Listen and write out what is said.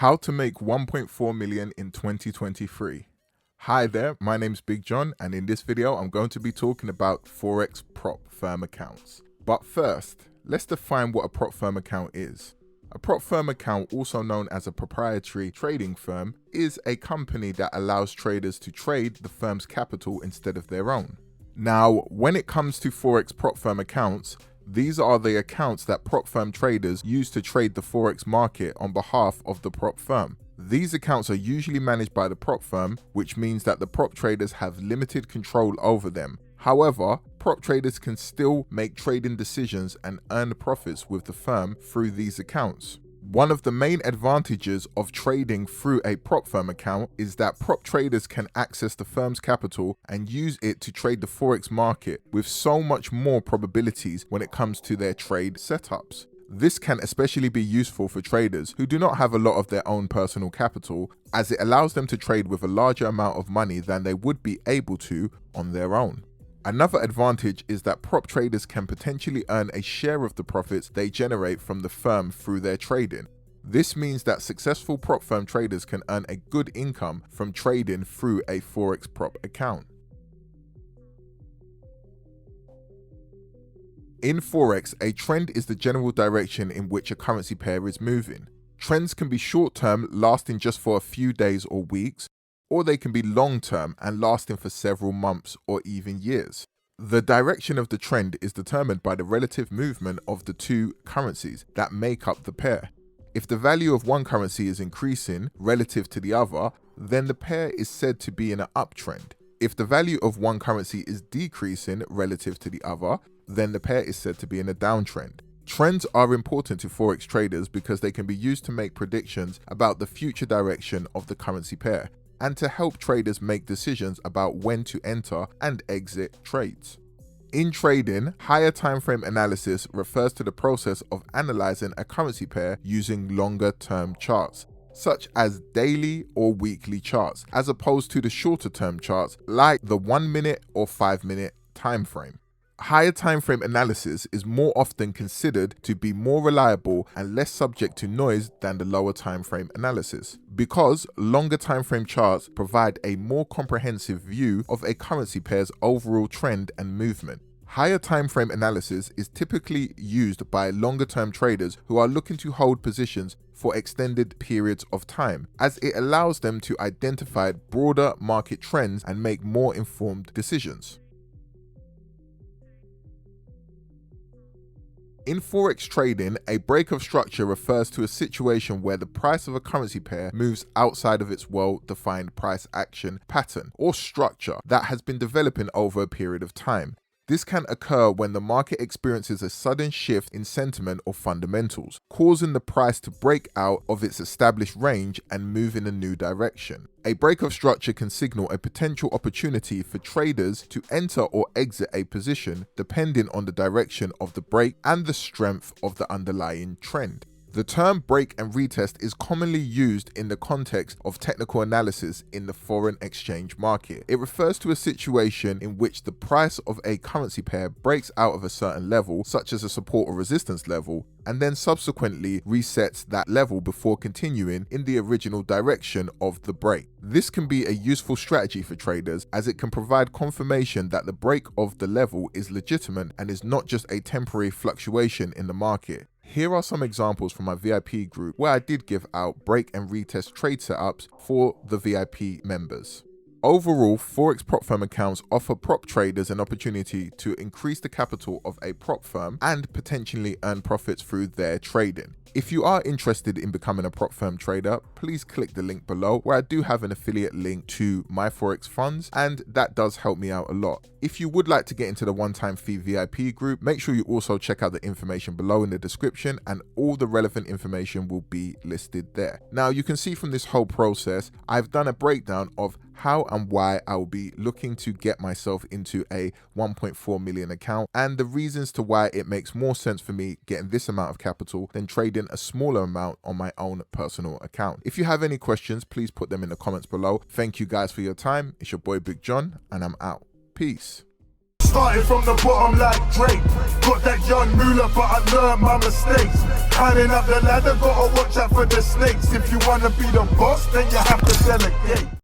How to make 1.4 million in 2023. Hi there, my name's Big John, and in this video I'm going to be talking about Forex prop firm accounts. But first, let's define what a prop firm account is. A prop firm account, also known as a proprietary trading firm, is a company that allows traders to trade the firm's capital instead of their own. Now, when it comes to Forex prop firm accounts, these are the accounts that prop firm traders use to trade the Forex market on behalf of the prop firm. These accounts are usually managed by the prop firm, which means that the prop traders have limited control over them. However, prop traders can still make trading decisions and earn profits with the firm through these accounts. One of the main advantages of trading through a prop firm account is that prop traders can access the firm's capital and use it to trade the Forex market with so much more probabilities when it comes to their trade setups. This can especially be useful for traders who do not have a lot of their own personal capital, as it allows them to trade with a larger amount of money than they would be able to on their own. Another advantage is that prop traders can potentially earn a share of the profits they generate from the firm through their trading. This means that successful prop firm traders can earn a good income from trading through a Forex prop account. In Forex, a trend is the general direction in which a currency pair is moving. Trends can be short-term, lasting just for a few days or weeks, or they can be long-term and lasting for several months or even years. The direction of the trend is determined by the relative movement of the two currencies that make up the pair. If the value of one currency is increasing relative to the other, then the pair is said to be in an uptrend. If the value of one currency is decreasing relative to the other, then the pair is said to be in a downtrend. Trends are important to Forex traders because they can be used to make predictions about the future direction of the currency pair, and to help traders make decisions about when to enter and exit trades. In trading, higher time frame analysis refers to the process of analyzing a currency pair using longer term charts, such as daily or weekly charts, as opposed to the shorter term charts like the 1 minute or 5 minute time frame. Higher time frame analysis is more often considered to be more reliable and less subject to noise than the lower time frame analysis, because longer time frame charts provide a more comprehensive view of a currency pair's overall trend and movement. Higher time frame analysis is typically used by longer term traders who are looking to hold positions for extended periods of time, as it allows them to identify broader market trends and make more informed decisions. In Forex trading, a break of structure refers to a situation where the price of a currency pair moves outside of its well-defined price action pattern or structure that has been developing over a period of time. This can occur when the market experiences a sudden shift in sentiment or fundamentals, causing the price to break out of its established range and move in a new direction. A break of structure can signal a potential opportunity for traders to enter or exit a position depending on the direction of the break and the strength of the underlying trend. The term break and retest is commonly used in the context of technical analysis in the foreign exchange market. It refers to a situation in which the price of a currency pair breaks out of a certain level, such as a support or resistance level, and then subsequently resets that level before continuing in the original direction of the break. This can be a useful strategy for traders, as it can provide confirmation that the break of the level is legitimate and is not just a temporary fluctuation in the market. Here are some examples from my VIP group where I did give out break and retest trade setups for the VIP members. Overall, Forex prop firm accounts offer prop traders an opportunity to increase the capital of a prop firm and potentially earn profits through their trading. If you are interested in becoming a prop firm trader, please click the link below where I do have an affiliate link to my Forex funds, and that does help me out a lot. If you would like to get into the one-time fee VIP group, make sure you also check out the information below in the description, and all the relevant information will be listed there. Now, you can see from this whole process, I've done a breakdown of how and why I will be looking to get myself into a 1.4 million account, and the reasons to why it makes more sense for me getting this amount of capital than trading a smaller amount on my own personal account. If you have any questions, please put them in the comments below. Thank you guys for your time. It's your boy Big John, and I'm out. Peace. Started from the bottom like Drake. Got that young moolah, but I learned my mistakes. Climbing up the ladder, gotta watch out for the snakes. If you wanna be the boss, then you have to delegate.